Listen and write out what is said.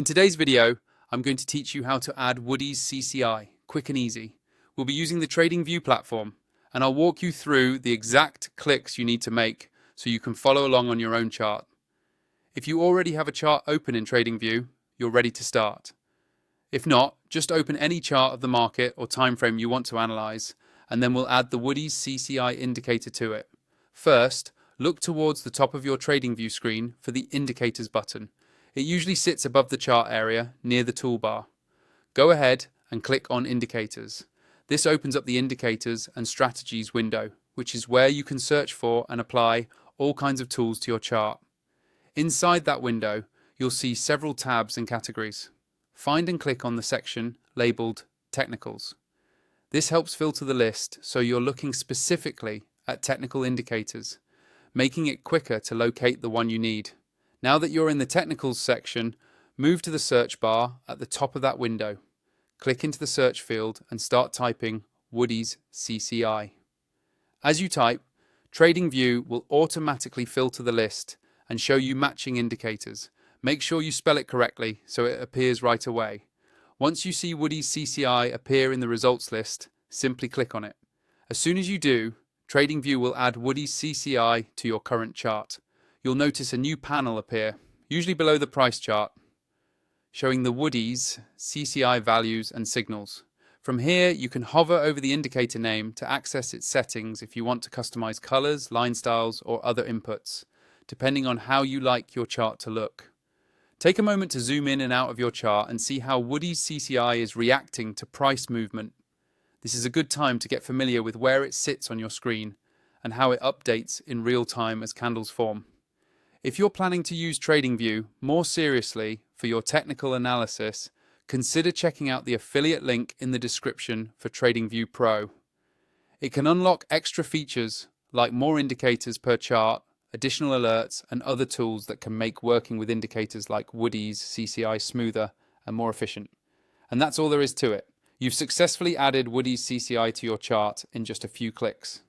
In today's video, I'm going to teach you how to add Woodies CCI, quick and easy. We'll be using the Tradingview platform, and I'll walk you through the exact clicks you need to make so you can follow along on your own chart. If you already have a chart open in Tradingview, you're ready to start. If not, just open any chart of the market or time frame you want to analyze, and then we'll add the Woodies CCI indicator to it. First, look towards the top of your Tradingview screen for the Indicators button. It usually sits above the chart area near the toolbar. Go ahead and click on Indicators. This opens up the Indicators and Strategies window, which is where you can search for and apply all kinds of tools to your chart. Inside that window, you'll see several tabs and categories. Find and click on the section labeled Technicals. This helps filter the list so you're looking specifically at technical indicators, making it quicker to locate the one you need. Now that you're in the Technicals section, move to the search bar at the top of that window. Click into the search field and start typing Woodies CCI. As you type, Tradingview will automatically filter the list and show you matching indicators. Make sure you spell it correctly so it appears right away. Once you see Woodies CCI appear in the results list, simply click on it. As soon as you do, Tradingview will add Woodies CCI to your current chart. You'll notice a new panel appear, usually below the price chart, showing the Woodies CCI values and signals. From here, you can hover over the indicator name to access its settings if you want to customize colors, line styles, or other inputs, depending on how you like your chart to look. Take a moment to zoom in and out of your chart and see how Woodies CCI is reacting to price movement. This is a good time to get familiar with where it sits on your screen and how it updates in real time as candles form. If you're planning to use Tradingview more seriously for your technical analysis, consider checking out the affiliate link in the description for Tradingview Pro. It can unlock extra features like more indicators per chart, additional alerts, and other tools that can make working with indicators like Woodies CCI smoother and more efficient. And that's all there is to it. You've successfully added Woodies CCI to your chart in just a few clicks.